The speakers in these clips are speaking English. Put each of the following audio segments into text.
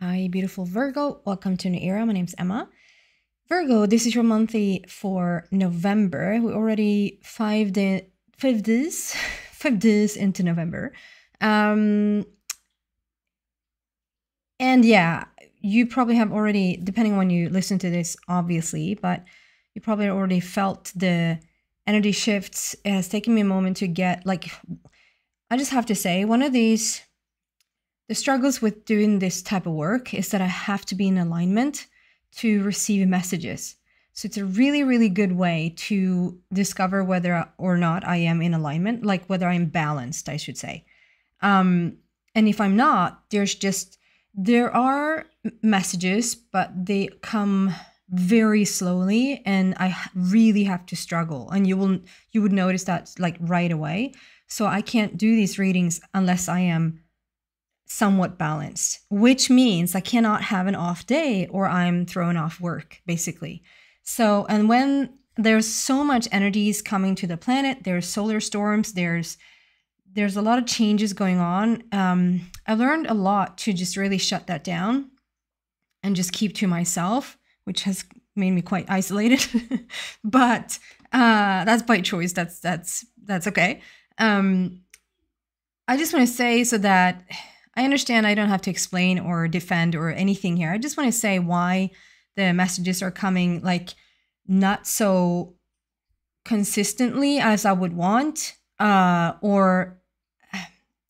Hi, beautiful Virgo. Welcome to New Era. My name's Emma. Virgo, this is your monthly for November. We're already 5 days, 5 days into November. And yeah, you probably have already, depending on when you listen to this, obviously, but you probably already felt the energy shifts. It has taken me a moment to get, I just have to say, the struggles with doing this type of work is that I have to be in alignment to receive messages. So it's a really, really good way to discover whether or not I am in alignment, like whether I'm balanced, I should say. And if I'm not, there are messages, but they come very slowly and I really have to struggle. And you would notice that like right away. So I can't do these readings unless I am somewhat balanced, which means I cannot have an off day or I'm thrown off work, basically. So, and when there's so much energies coming to the planet, there's solar storms, there's a lot of changes going on. I learned a lot to just really shut that down and just keep to myself, which has made me quite isolated. But that's by choice. That's okay. I just want to say so that I understand I don't have to explain or defend or anything here. I just want to say why the messages are coming like not so consistently as I would want, or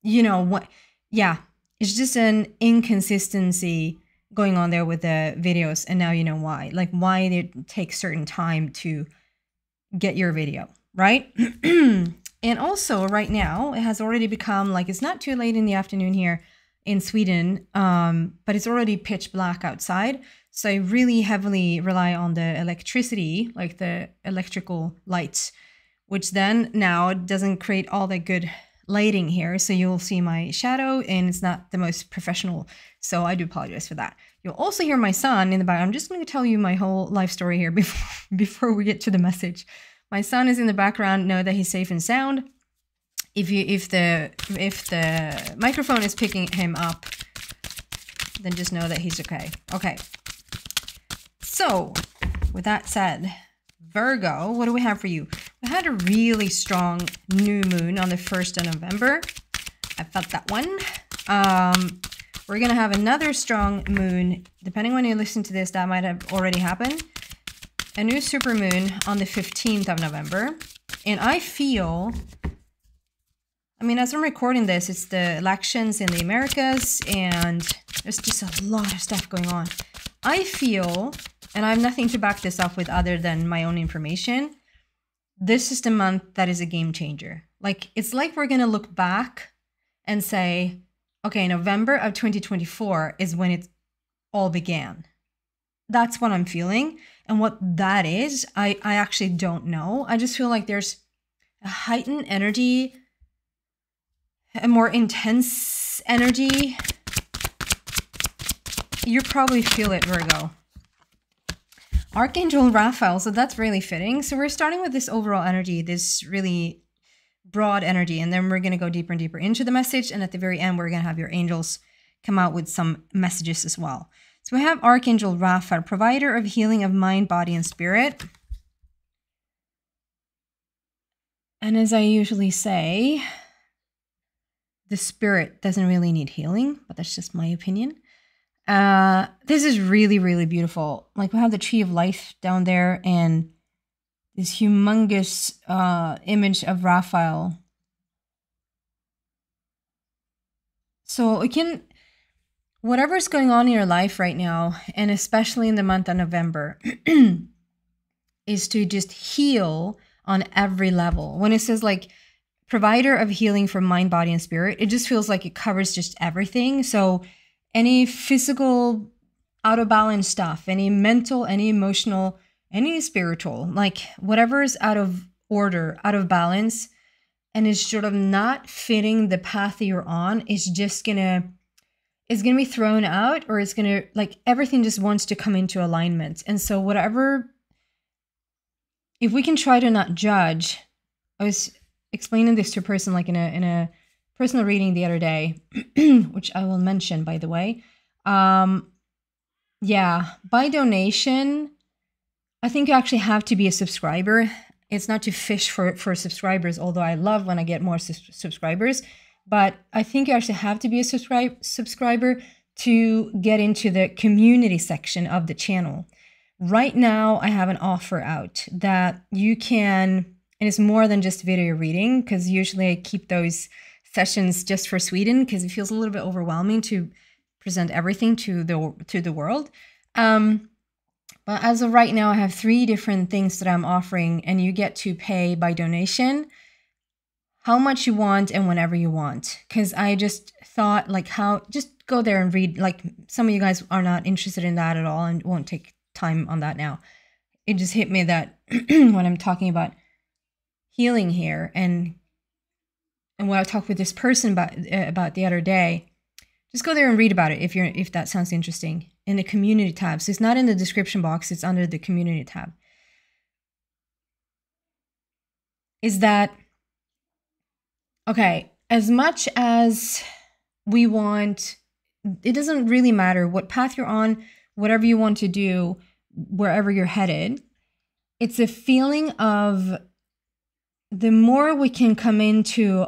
you know what? Yeah, it's just an inconsistency going on there with the videos, and now you know why. Like why it takes certain time to get your video, right? And also right now it has already become like it's not too late in the afternoon here in Sweden, but it's already pitch black outside. So I really heavily rely on the electricity, like the electrical lights, which then now doesn't create all that good lighting here. So you'll see my shadow and it's not the most professional. So I do apologize for that. You'll also hear my son in the background. I'm just going to tell you my whole life story here before we get to the message. My son is in the background. Know that he's safe and sound. If the microphone is picking him up, then just know that he's okay. Okay. So, with that said, Virgo, what do we have for you? We had a really strong new moon on the 1st of November. I felt that one. We're going to have another strong moon. Depending when you listen to this, that might have already happened. A new supermoon on the 15th of November. And I feel, I mean, as I'm recording this, it's the elections in the Americas, and there's just a lot of stuff going on. I feel, and I have nothing to back this up with other than my own information, this is the month that is a game changer. Like, it's like we're going to look back and say, okay, November of 2024 is when it all began. That's what I'm feeling. And what that is, I actually don't know. I just feel like there's a heightened energy, a more intense energy. You probably feel it, Virgo. Archangel Raphael, so that's really fitting. So we're starting with this overall energy, this really broad energy, and then we're going to go deeper and deeper into the message. And at the very end, we're going to have your angels come out with some messages as well. So we have Archangel Raphael, provider of healing of mind, body, and spirit. And as I usually say, the spirit doesn't really need healing, but that's just my opinion. This is really, really beautiful. Like we have the tree of life down there and this humongous image of Raphael. So it can, whatever's going on in your life right now, and especially in the month of November, is to just heal on every level. When it says like provider of healing for mind, body, and spirit, it just feels like it covers just everything. So any physical out of balance stuff, any mental, any emotional, any spiritual, like whatever is out of order, out of balance, and is sort of not fitting the path that you're on, is just gonna be thrown out, or it's gonna, like, everything just wants to come into alignment. And so whatever, if we can try to not judge, I was explaining this to a person like in a personal reading the other day, which I will mention, by the way. Yeah, by donation, I think you actually have to be a subscriber. It's not to fish for subscribers, although I love when I get more subscribers. But I think you actually have to be a subscriber to get into the community section of the channel. Right now, I have an offer out that you can, and it's more than just video reading, because usually I keep those sessions just for Sweden because it feels a little bit overwhelming to present everything to the world. But as of right now, I have 3 different things that I'm offering, and you get to pay by donation how much you want and whenever you want. Because I just thought, like, just go there and read. Like, some of you guys are not interested in that at all and won't take time on that now. It just hit me that when I'm talking about healing here and what I talked with this person about the other day, just go there and read about it if that sounds interesting. In the community tab. So it's not in the description box, it's under the community tab. Is that, okay, as much as we want, it doesn't really matter what path you're on, whatever you want to do, wherever you're headed. It's a feeling of the more we can come into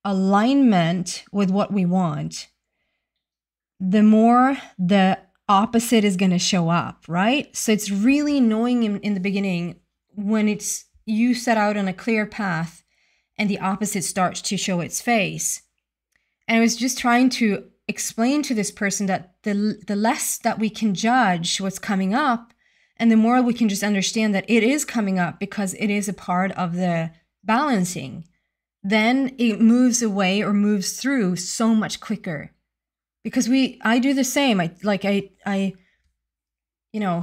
alignment with what we want, the more the opposite is going to show up, right? So it's really knowing in the beginning when it's you set out on a clear path and the opposite starts to show its face. And I was just trying to explain to this person that the less that we can judge what's coming up, and the more we can just understand that it is coming up because it is a part of the balancing, then it moves away or moves through so much quicker. Because I do the same. I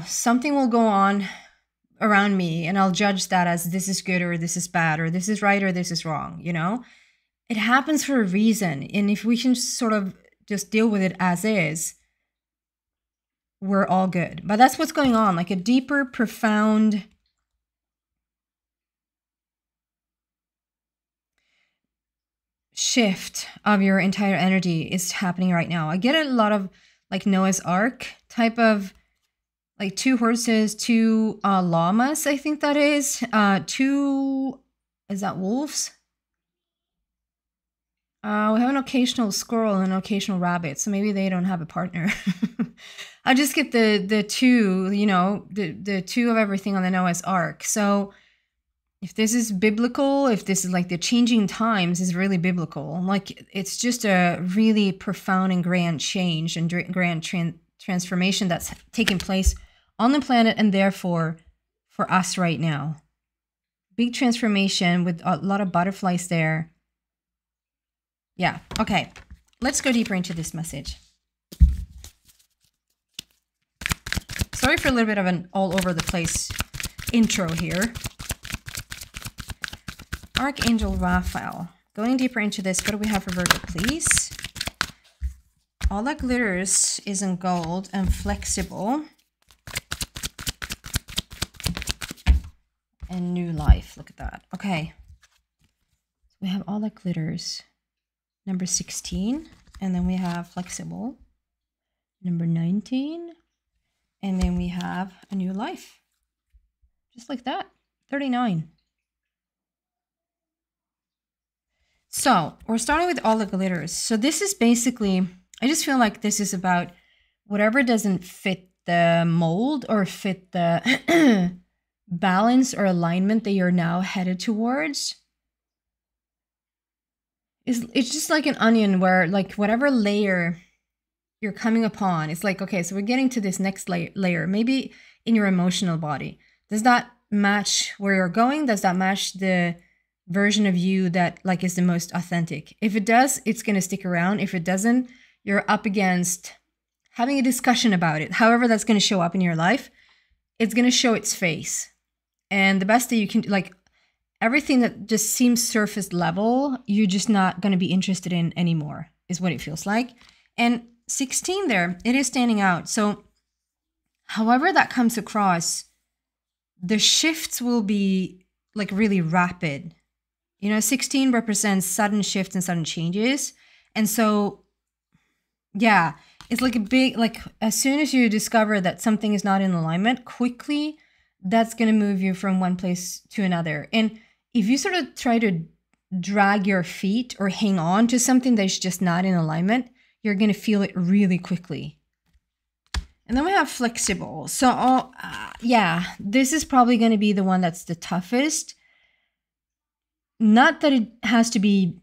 something will go on around me and I'll judge that as this is good or this is bad or this is right or this is wrong, It happens for a reason. And if we can sort of just deal with it as is, we're all good. But that's what's going on, like a deeper, profound shift of your entire energy is happening right now. I get a lot of like Noah's Ark type of like 2 horses, 2 llamas, I think that is. 2, is that wolves? We have an occasional squirrel and an occasional rabbit, so maybe they don't have a partner. I just get the 2, the 2 of everything on the Noah's Ark. So if this is biblical, if this is like the changing times is really biblical, like it's just a really profound and grand change and grand transformation that's taking place on the planet and therefore for us right now. Big transformation with a lot of butterflies there. Yeah, okay. Let's go deeper into this message. Sorry for a little bit of an all over the place intro here. Archangel Raphael. Going deeper into this, what do we have for Virgo, please? All that glitters isn't gold and flexible. And new life. Look at that. Okay. We have all that glitters. Number 16. And then we have flexible. Number 19. And then we have a new life. Just like that. 39. So we're starting with all the glitters. So this is basically, I just feel like this is about whatever doesn't fit the mold or fit the balance or alignment that you're now headed towards. It's just like an onion where like whatever layer you're coming upon, it's like, okay, so we're getting to this next layer, maybe in your emotional body. Does that match where you're going? Does that match the version of you that like is the most authentic? If it does, it's going to stick around. If it doesn't, you're up against having a discussion about it. However that's going to show up in your life, it's going to show its face. And the best that you can, like everything that just seems surface level, you're just not going to be interested in anymore, is what it feels like. And 16 there, it is standing out. So however that comes across, the shifts will be like really rapid. 16 represents sudden shifts and sudden changes. And so, yeah, it's like a big, like as soon as you discover that something is not in alignment, quickly, that's going to move you from one place to another. And if you sort of try to drag your feet or hang on to something that's just not in alignment, you're going to feel it really quickly. And then we have flexible. So, yeah, this is probably going to be the one that's the toughest. Not that it has to be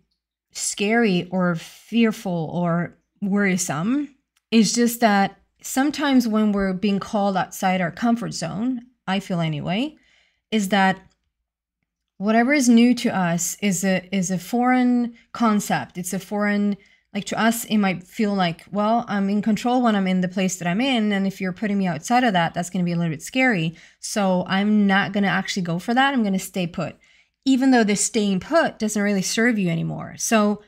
scary or fearful or worrisome. It's just that sometimes when we're being called outside our comfort zone, I feel anyway, is that whatever is new to us is a foreign concept. It's a foreign, like to us, it might feel like, well, I'm in control when I'm in the place that I'm in. And if you're putting me outside of that, that's going to be a little bit scary. So I'm not going to actually go for that. I'm going to stay put, even though this staying put doesn't really serve you anymore. So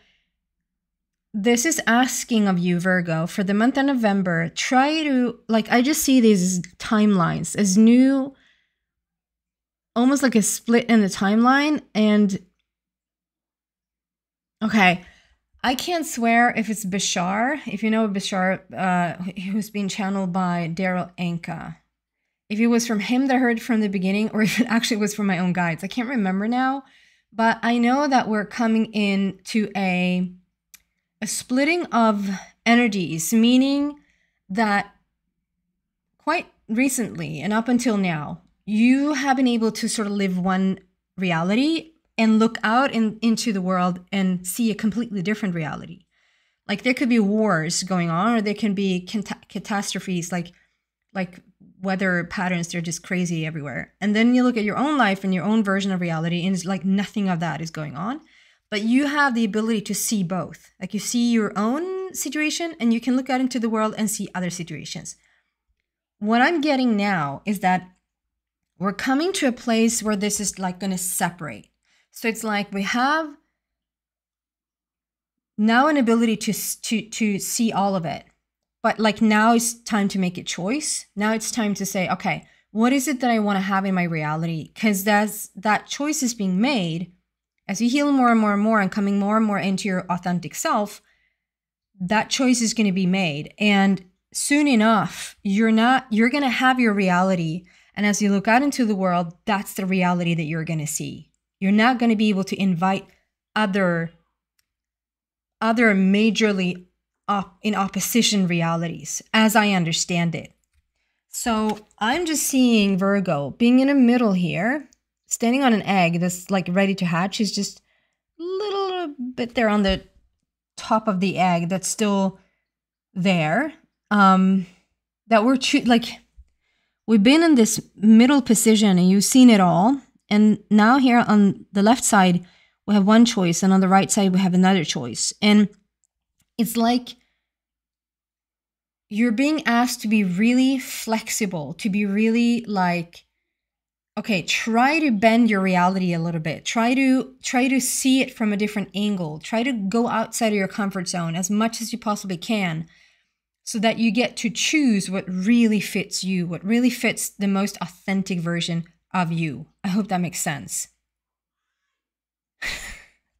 this is asking of you, Virgo, for the month of November, try to, like, I just see these timelines as new, almost like a split in the timeline. And okay, I can't swear if it's Bashar, if you know Bashar, who's being channeled by Daryl Anka. If it was from him that I heard from the beginning, or if it actually was from my own guides. I can't remember now, but I know that we're coming into a splitting of energies, meaning that quite recently and up until now, you have been able to sort of live one reality and look out into the world and see a completely different reality. Like there could be wars going on, or there can be catastrophes, like weather patterns. They're just crazy everywhere. And then you look at your own life and your own version of reality, and it's like nothing of that is going on. But you have the ability to see both. Like you see your own situation and you can look out into the world and see other situations. What I'm getting now is that we're coming to a place where this is like going to separate. So it's like we have now an ability to see all of it. But like now it's time to make a choice. Now it's time to say, okay, what is it that I want to have in my reality? Because that choice is being made. As you heal more and more and more and coming more and more into your authentic self, that choice is going to be made. And soon enough, you're going to have your reality. And as you look out into the world, that's the reality that you're going to see. You're not going to be able to invite other majorly in opposition realities, as I understand it. So I'm just seeing Virgo being in the middle here, standing on an egg that's like ready to hatch. Is just a little bit there on the top of the egg that's still there. That we're we've been in this middle position and you've seen it all. And now here on the left side, we have one choice, and on the right side, we have another choice. And it's like you're being asked to be really flexible, to be really like, okay, try to bend your reality a little bit. Try to see it from a different angle. Try to go outside of your comfort zone as much as you possibly can, so that you get to choose what really fits you, what really fits the most authentic version of you. I hope that makes sense.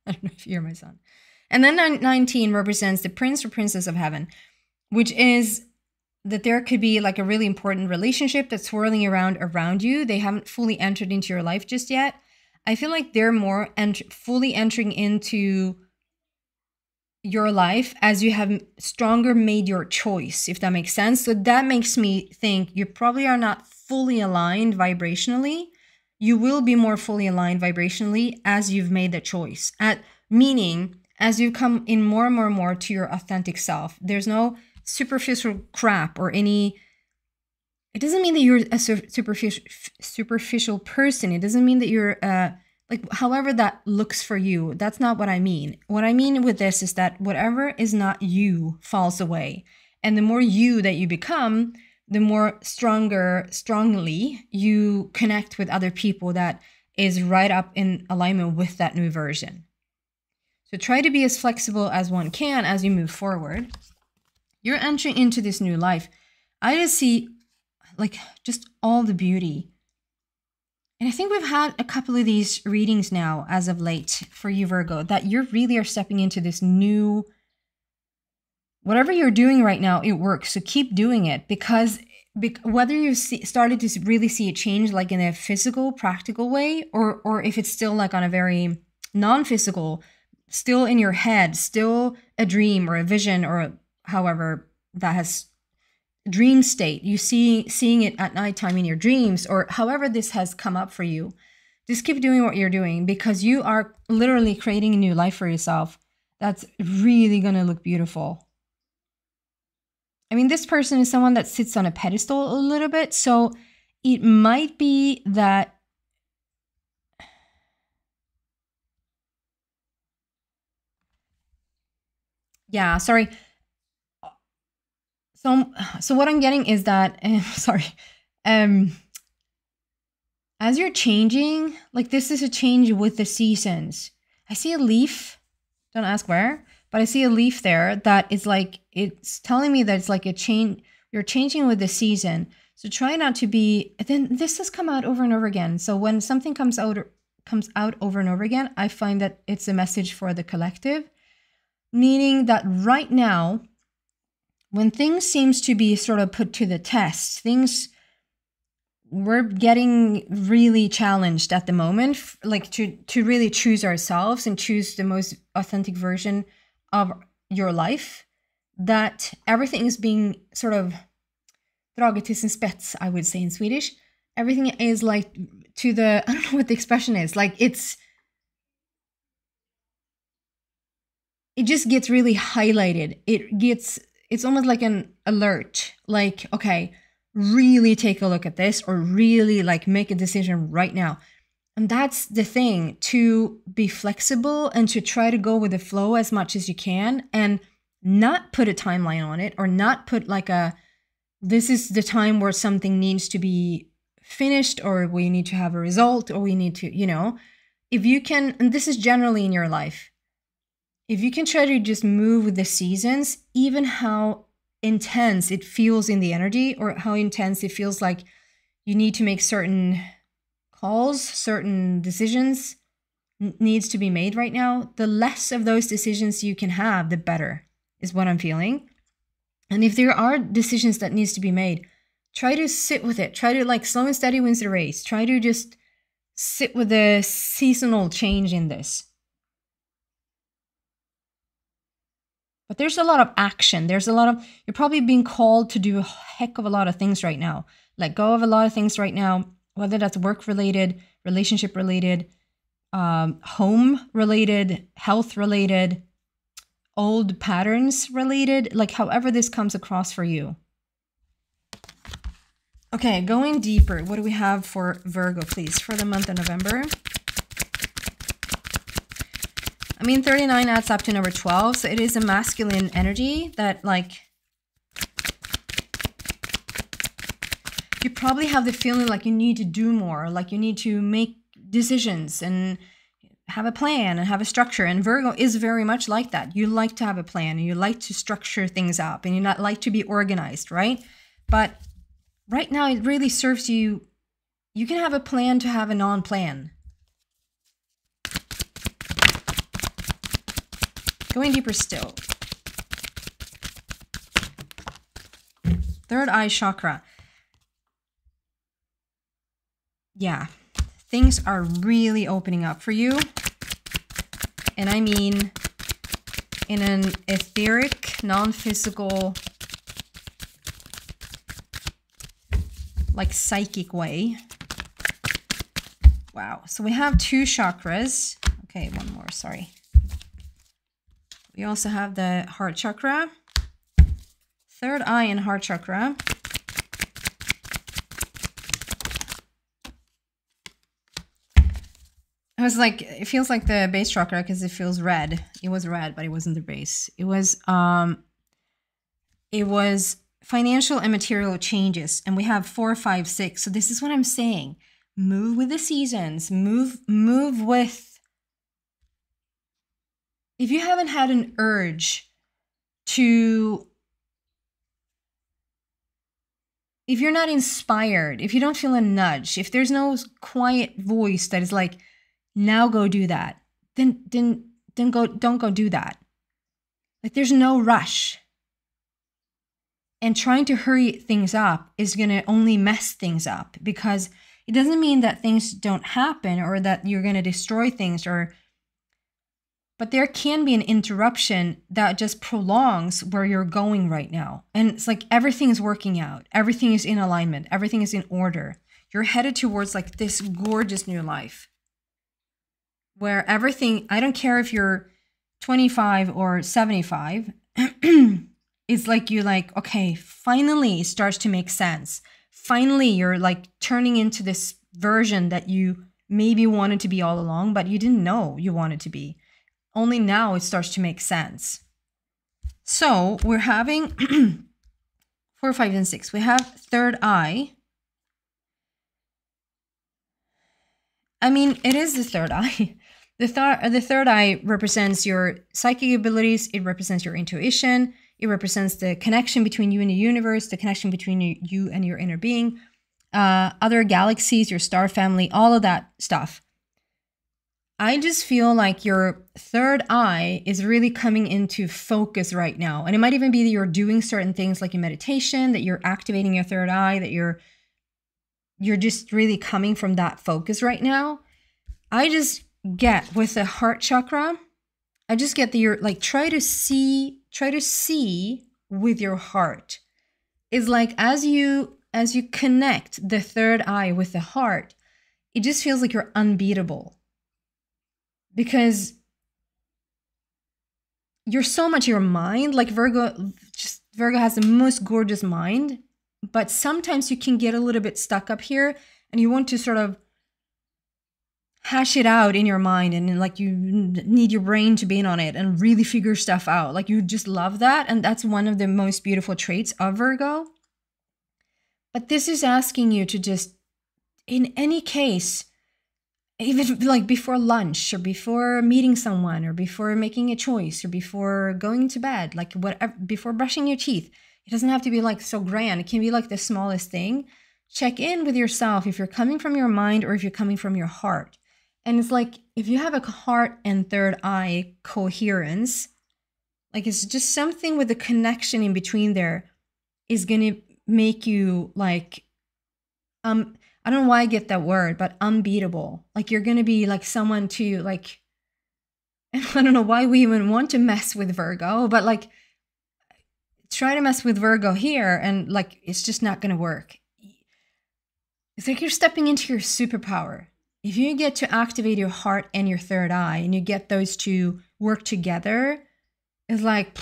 I don't know if you hear my son. And then 19 represents the prince or princess of heaven, which is that there could be like a really important relationship that's swirling around you. They haven't fully entered into your life just yet. I feel like they're more fully entering into your life as you have stronger made your choice, if that makes sense. So that makes me think you probably are not fully aligned vibrationally. You will be more fully aligned vibrationally as you've made the choice. Meaning, as you come in more and more and more to your authentic self, there's no superficial crap or any. It doesn't mean that you're a superficial person. It doesn't mean that you're like however that looks for you. That's not what I mean. What I mean with this is that whatever is not you falls away, and the more you that you become, the more strongly you connect with other people that is right up in alignment with that new version. So try to be as flexible as one can as you move forward. You're entering into this new life. I just see like just all the beauty. And I think we've had a couple of these readings now as of late for you, Virgo, that you really are stepping into this new whatever you're doing right now, it works. So keep doing it, because whether you started to really see a change like in a physical, practical way, or if it's still like on a very non-physical, still in your head, still a dream or a vision, or however that has dream state, you seeing it at nighttime in your dreams, or however this has come up for you, just keep doing what you're doing, because you are literally creating a new life for yourself that's really gonna look beautiful. I mean, this person is someone that sits on a pedestal a little bit, so it might be that yeah, sorry. So what I'm getting is that sorry. As you're changing, like this is a change with the seasons. I see a leaf, don't ask where, but I see a leaf there that is like, it's telling me that it's like a change, you're changing with the season. So try not to be, then this has come out over and over again. So when something comes out over and over again, I find that it's a message for the collective, meaning that right now, when things seems to be sort of put to the test, we're getting really challenged at the moment, like to really choose ourselves and choose the most authentic version of your life, that everything is being sort of draget till sin spets, I would say in Swedish. Everything is like to the, I don't know what the expression is, like it just gets really highlighted. It's almost like an alert, like, okay, really take a look at this, or really like make a decision right now. And that's the thing, to be flexible and to try to go with the flow as much as you can, and not put a timeline on it, or not put like this is the time where something needs to be finished, or we need to have a result, or we need to, if you can, and this is generally in your life, if you can try to just move with the seasons, even how intense it feels in the energy, or how intense it feels like you need to make certain calls, certain decisions needs to be made right now, the less of those decisions you can have, the better, is what I'm feeling. And if there are decisions that needs to be made, try to sit with it. Try to, like, slow and steady wins the race. Try to just sit with the seasonal change in this. But there's a lot of action. You're probably being called to do a heck of a lot of things right now. Let go of a lot of things right now, whether that's work related, relationship related, home related, health related, old patterns related, like however this comes across for you. Okay, going deeper, what do we have for Virgo, please, for the month of November? I mean, 39 adds up to number 12, so it is a masculine energy that, like, you probably have the feeling like you need to do more, like you need to make decisions and have a plan and have a structure. And Virgo is very much like that. You like to have a plan, and you like to structure things up, and you not like to be organized, right? But right now, it really serves you. You can have a plan to have a non-plan. Going deeper still. Third eye chakra. Yeah, things are really opening up for you. And I mean in an etheric, non-physical, like psychic way. Wow. So we have 2 chakras. Okay, one more, sorry. We also have the heart chakra, third eye and heart chakra. It feels like the base chakra because it feels red. It was red, but it wasn't the base. It was financial and material changes, and we have 4, 5, 6. So this is what I'm saying. Move with the seasons. Move with. If you haven't had an urge to, if you're not inspired, if you don't feel a nudge, if there's no quiet voice that is like, now go do that, then don't go do that. Like, there's no rush. And trying to hurry things up is going to only mess things up, because it doesn't mean that things don't happen or that you're going to destroy things, but there can be an interruption that just prolongs where you're going right now. And it's like everything's working out. Everything is in alignment. Everything is in order. You're headed towards like this gorgeous new life where everything, I don't care if you're 25 or 75, it's like you're like, okay, finally it starts to make sense. Finally, you're like turning into this version that you maybe wanted to be all along, but you didn't know you wanted to be. Only now it starts to make sense. So we're having 4, 5, and 6. We have third eye. I mean, it is the third eye. The third eye represents your psychic abilities. It represents your intuition. It represents the connection between you and the universe, the connection between you and your inner being, other galaxies, your star family, all of that stuff. I just feel like your third eye is really coming into focus right now. And it might even be that you're doing certain things like in meditation, that you're activating your third eye, that you're just really coming from that focus right now. I just get with the heart chakra, I just get that you're like, try to see with your heart. It's like as you connect the third eye with the heart, it just feels like you're unbeatable. Because you're so much your mind, like Virgo has the most gorgeous mind, but sometimes you can get a little bit stuck up here and you want to sort of hash it out in your mind, and like you need your brain to be in on it and really figure stuff out. Like you just love that. And that's one of the most beautiful traits of Virgo. But this is asking you to just, in any case, even like before lunch or before meeting someone or before making a choice or before going to bed, like whatever, before brushing your teeth, it doesn't have to be like so grand. It can be like the smallest thing. Check in with yourself if you're coming from your mind or if you're coming from your heart. And it's like, if you have a heart and third eye coherence, like it's just something with the connection in between there is going to make you like, I don't know why I get that word, but unbeatable. Like you're going to be like someone to like, I don't know why we even want to mess with Virgo, but like try to mess with Virgo here and like, it's just not going to work. It's like you're stepping into your superpower. If you get to activate your heart and your third eye and you get those to work together, it's like,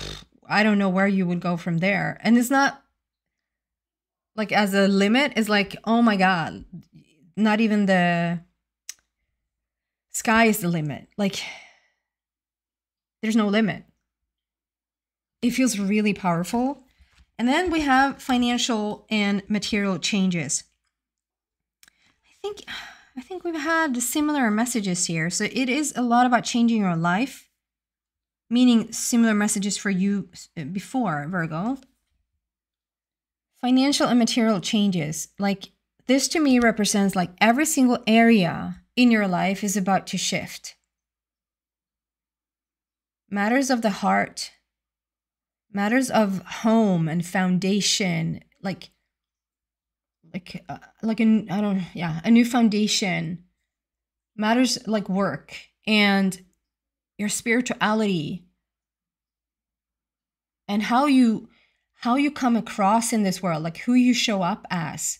I don't know where you would go from there. And it's not like as a limit, it's like, oh my God, not even the sky is the limit. Like there's no limit. It feels really powerful. And then we have financial and material changes. I think we've had similar messages here. So it is a lot about changing your life, meaning similar messages for you before, Virgo. Financial and material changes. Like this to me represents like every single area in your life is about to shift. Matters of the heart, matters of home and foundation, a new foundation, matters like work and your spirituality and how you come across in this world, like who you show up as.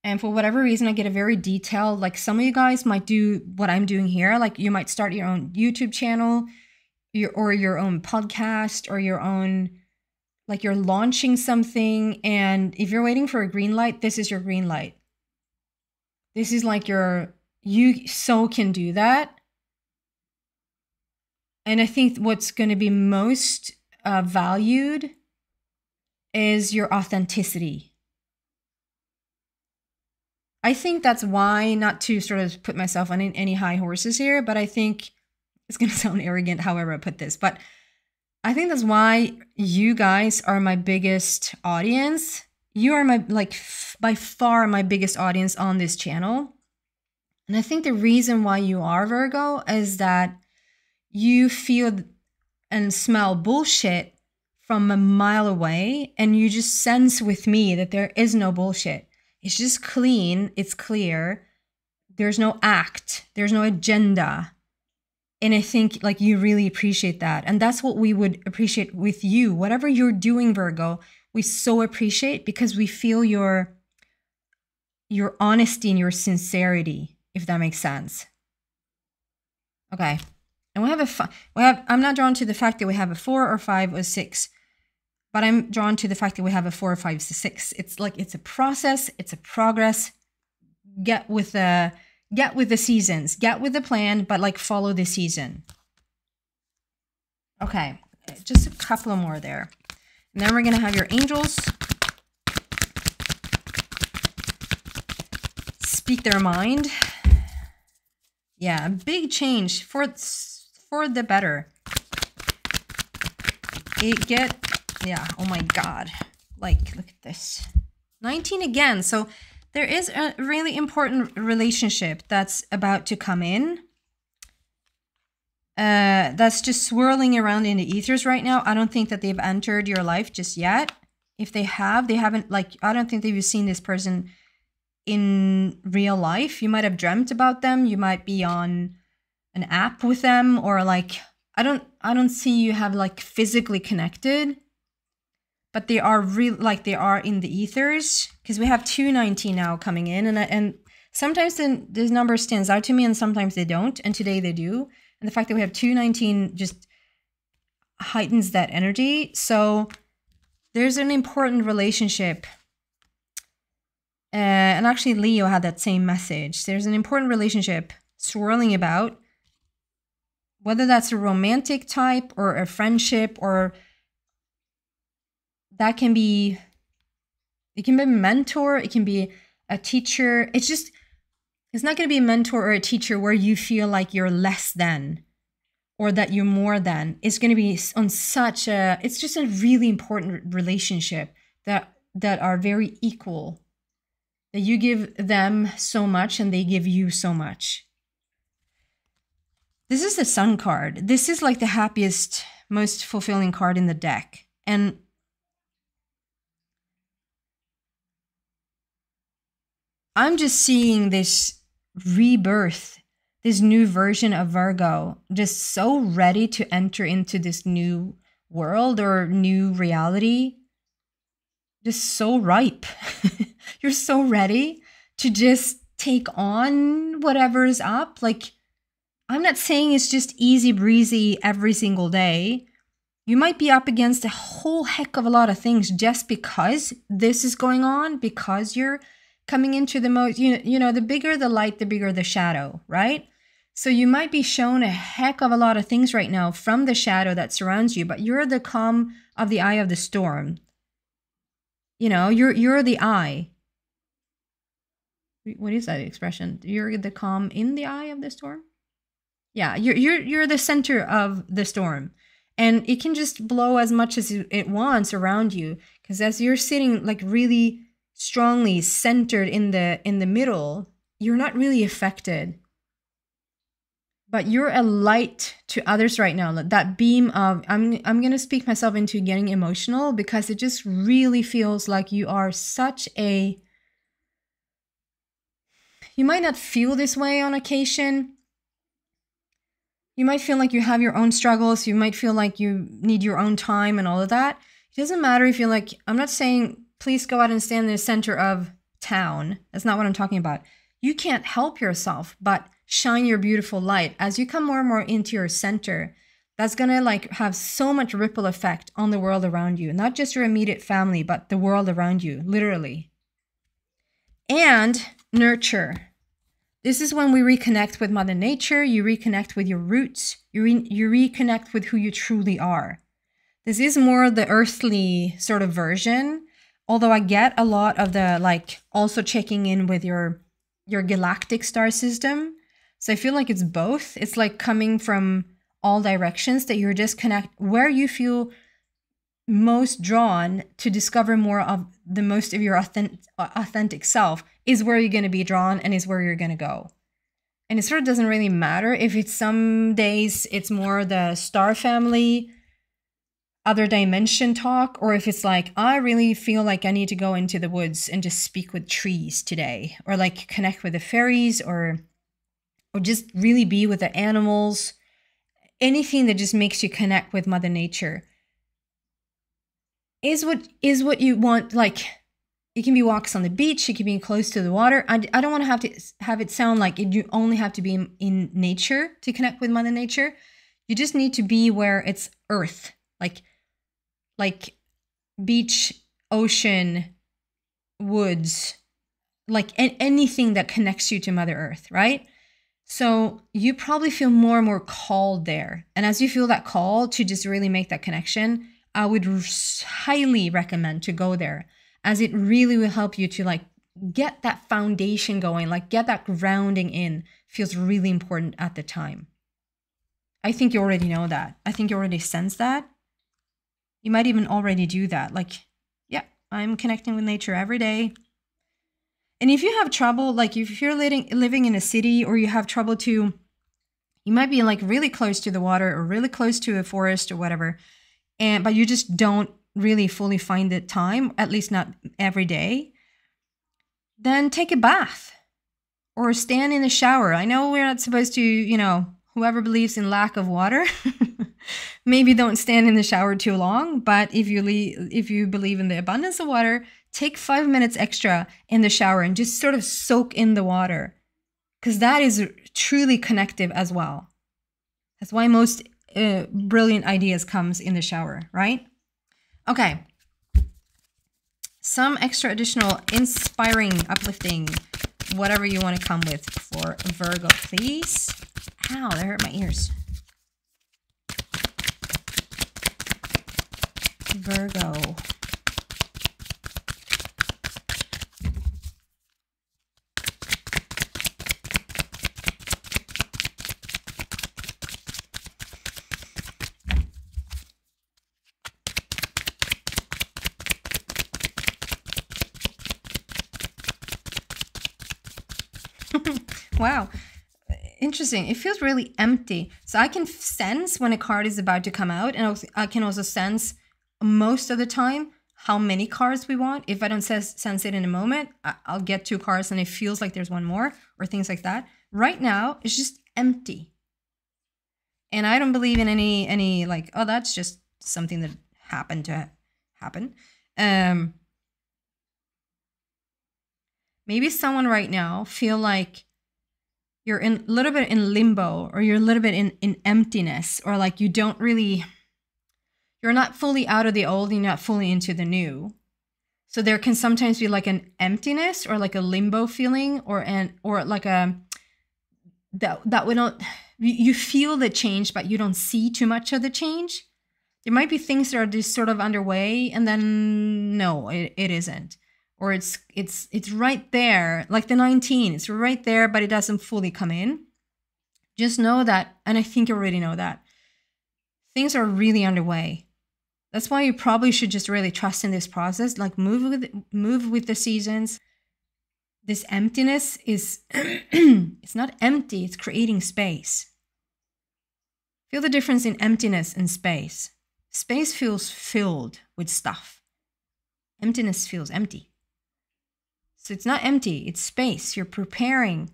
And for whatever reason, I get a very detailed, like some of you guys might do what I'm doing here. Like you might start your own YouTube channel or your own podcast or your own, like you're launching something, and if you're waiting for a green light, this is your green light. This is like you so can do that. And I think what's going to be most valued is your authenticity. I think that's why, not to sort of put myself on any high horses here, but I think it's going to sound arrogant however I put this, but I think that's why you guys are my biggest audience. You are my, like, by far my biggest audience on this channel. And I think the reason why you are Virgo is that you feel and smell bullshit from a mile away, and you just sense with me that there is no bullshit. It's just clean, it's clear. There's no act, there's no agenda. And I think like you really appreciate that. And that's what we would appreciate with you. Whatever you're doing, Virgo, we so appreciate because we feel your honesty and your sincerity, if that makes sense. Okay. And I'm not drawn to the fact that we have a 4 or 5 or 6, but I'm drawn to the fact that we have a 4 or 5 to 6. It's like it's a process, it's a progress. Get with the seasons, get with the plan, but like follow the season. Okay, just a couple more there. And then we're gonna have your angels speak their mind. Yeah, big change for the better. Oh my God. Like, look at this. 19 again. So there is a really important relationship that's about to come in. That's just swirling around in the ethers right now. I don't think that they've entered your life just yet. If they have, they haven't, like, I don't think that you've seen this person in real life. You might have dreamt about them. You might be on an app with them, or like, I don't see you have like physically connected, but they are real, like they are in the ethers, because we have 219 now coming in, and sometimes this number stands out to me and sometimes they don't, and today they do. And the fact that we have 219 just heightens that energy. So there's an important relationship. And actually Leo had that same message. There's an important relationship swirling about, whether that's a romantic type or a friendship, or that can be, it can be a mentor, it can be a teacher. It's not going to be a mentor or a teacher where you feel like you're less than or that you're more than. It's going to be on such a, it's just a really important relationship that are very equal, that you give them so much and they give you so much. This is the Sun card. This is like the happiest, most fulfilling card in the deck. And I'm just seeing this rebirth, this new version of Virgo, just so ready to enter into this new world or new reality. Just so ripe. You're so ready to just take on whatever's up. Like, I'm not saying it's just easy breezy every single day. You might be up against a whole heck of a lot of things just because this is going on, because you're coming into the most, you know, the bigger the light, the bigger the shadow, right? So you might be shown a heck of a lot of things right now from the shadow that surrounds you, but you're the calm of the eye of the storm. You know, you're the eye. What is that expression? You're the calm in the eye of the storm? Yeah, you're the center of the storm. And it can just blow as much as it wants around you, because as you're sitting like really strongly centered in the middle, you're not really affected. But you're a light to others right now. That beam of, I'm going to speak myself into getting emotional, because it just really feels like you are such a, you might not feel this way on occasion. You might feel like you have your own struggles. You might feel like you need your own time and all of that. It doesn't matter if you're like, I'm not saying please go out and stand in the center of town. That's not what I'm talking about. You can't help yourself but shine your beautiful light. As you come more and more into your center, that's going to like have so much ripple effect on the world around you. Not just your immediate family, but the world around you, literally. And nurture. This is when we reconnect with Mother Nature, you reconnect with your roots, you reconnect with who you truly are. This is more the earthly sort of version, although I get a lot of the like also checking in with your galactic star system. So I feel like it's both. It's like coming from all directions, that you're just where you feel most drawn to discover more of the most of your authentic self is where you're going to be drawn and is where you're going to go. And it sort of doesn't really matter if it's some days it's more the star family other dimension talk, or if it's like, I really feel like I need to go into the woods and just speak with trees today, or like connect with the fairies, or just really be with the animals, anything that just makes you connect with Mother Nature is what you want. Like, it can be walks on the beach, it can be close to the water. I don't want to have it sound like you only have to be in nature to connect with Mother Nature. You just need to be where it's earth, like beach, ocean, woods, like anything that connects you to Mother Earth, right? So you probably feel more and more called there. And as you feel that call to just really make that connection, I would highly recommend to go there, as it really will help you to like get that foundation going, like get that grounding in. Feels really important at the time. I think you already know that. I think you already sense that. You might even already do that. Like, yeah, I'm connecting with nature every day. And if you have trouble, like if you're living in a city, or you have trouble to, you might be like really close to the water or really close to a forest or whatever, but you just don't really fully find the time, at least not every day, then take a bath or stand in the shower. I know we're not supposed to, whoever believes in lack of water, maybe don't stand in the shower too long. But if you believe in the abundance of water, take 5 minutes extra in the shower and just sort of soak in the water, because that is truly connective as well. That's why most brilliant ideas comes in the shower, right? Okay. Some extra additional inspiring, uplifting, whatever you want to come with for Virgo, please. Ow, that hurt my ears. Virgo. Wow. Interesting. It feels really empty. So I can sense when a card is about to come out, and I can also sense most of the time how many cards we want. If I don't sense it in a moment, I'll get 2 cards and it feels like there's one more, or things like that. Right now, it's just empty. And I don't believe in any like, oh, that's just something that happened to happen. Maybe someone right now feel like you're a little bit in limbo, or you're a little bit in emptiness, or like you're not fully out of the old, you're not fully into the new. So there can sometimes be like an emptiness, or like a limbo feeling, or like that we don't, you feel the change, but you don't see too much of the change. There might be things that are just sort of underway, and then no, it isn't. Or it's right there, like the 19, it's right there, but it doesn't fully come in. Just know that, and I think you already know that, things are really underway. That's why you probably should just really trust in this process, like move with the seasons. This emptiness is, it's not empty, it's creating space. Feel the difference in emptiness and space. Space feels filled with stuff. Emptiness feels empty. So it's not empty, it's space. You're preparing.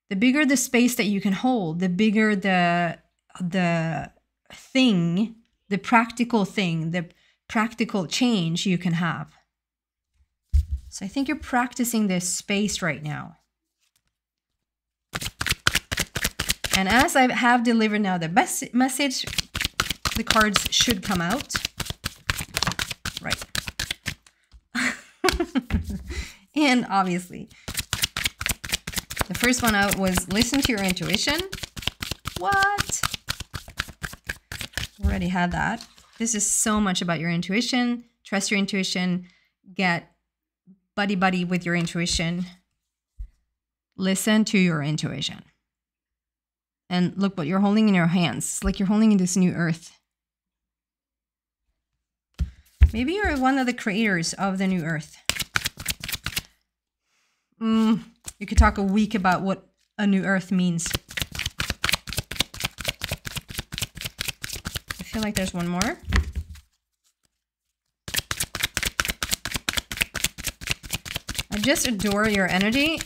The bigger the space that you can hold, the bigger the thing, the practical thing, the practical change you can have. So I think you're practicing this space right now. And as I have delivered now the best message, the cards should come out. Right. And obviously, the first one out was listen to your intuition. What? Already had that. This is so much about your intuition. Trust your intuition. Get buddy with your intuition. Listen to your intuition. And look what you're holding in your hands. It's like you're holding in this new earth. Maybe you're one of the creators of the new earth. You could talk a week about what a new earth means. I feel like there's one more. I just adore your energy.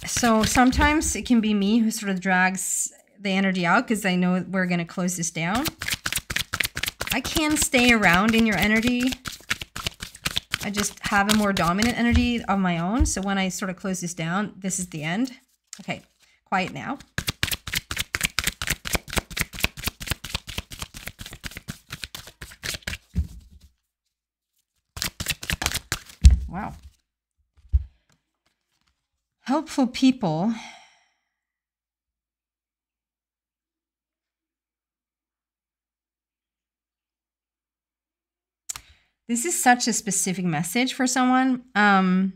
So sometimes it can be me who sort of drags the energy out because I know we're going to close this down. I can stay around in your energy. I just have a more dominant energy of my own. So when I sort of close this down, this is the end. Okay, quiet now. Wow. Helpful people. This is such a specific message for someone. And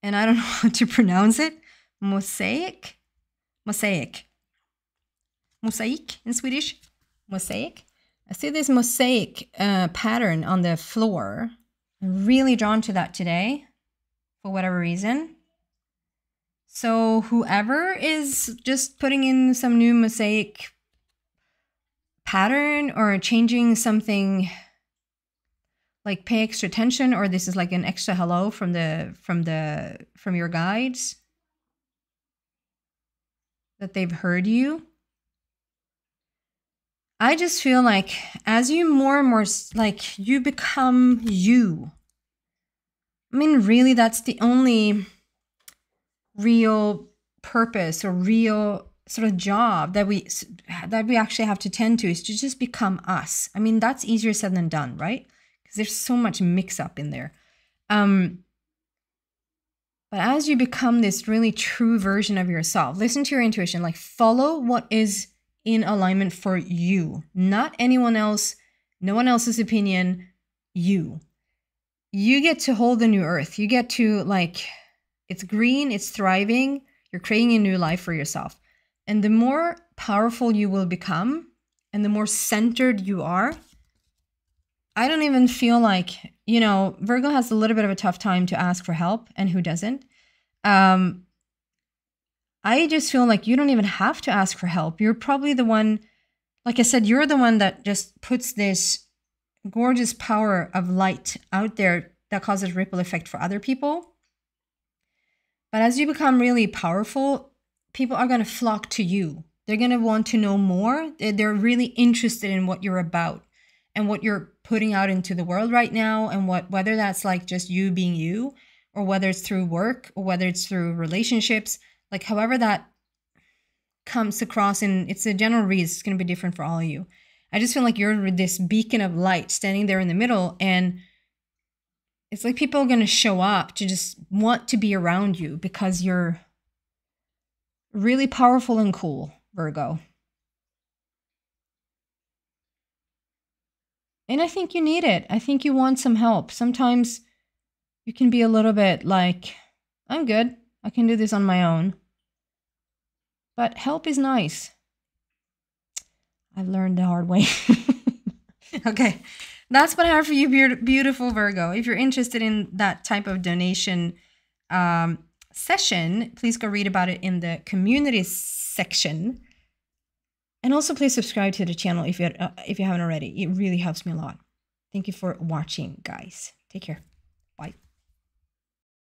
I don't know how to pronounce it. Mosaic? Mosaic. Mosaic in Swedish. Mosaic. I see this mosaic pattern on the floor. I'm really drawn to that today for whatever reason. So whoever is just putting in some new mosaic pattern or changing something, like pay extra attention, or this is like an extra hello from your guides that they've heard you. I just feel like as you more and more, like you become you. I mean, really, that's the only real purpose or real sort of job that we actually have to tend to, is to just become us. I mean, that's easier said than done, right? Because there's so much mix up in there. But as you become this really true version of yourself, listen to your intuition, like follow what is in alignment for you, not anyone else, no one else's opinion, you. You get to hold the new earth. You get to, like, it's green, it's thriving, you're creating a new life for yourself. And the more powerful you will become and the more centered you are, I don't even feel like, you know, Virgo has a little bit of a tough time to ask for help, and who doesn't? I just feel like you don't even have to ask for help. You're probably the one, like I said, you're the one that just puts this gorgeous power of light out there that causes ripple effect for other people. But as you become really powerful, people are going to flock to you. They're going to want to know more. They're really interested in what you're about and what you're putting out into the world right now, and whether that's like just you being you, or whether it's through work, or whether it's through relationships, like however that comes across, and it's a general read, it's going to be different for all of you. I just feel like you're this beacon of light standing there in the middle, and it's like people are going to show up to just want to be around you because you're really powerful and cool, Virgo. And I think you need it. I think you want some help. Sometimes you can be a little bit like, I'm good. I can do this on my own. But help is nice. I've learned the hard way. Okay, that's what I have for you, beautiful Virgo. If you're interested in that type of donation session, please go read about it in the community section. And also please subscribe to the channel if you haven't already. It really helps me a lot. Thank you for watching, guys. Take care. Bye.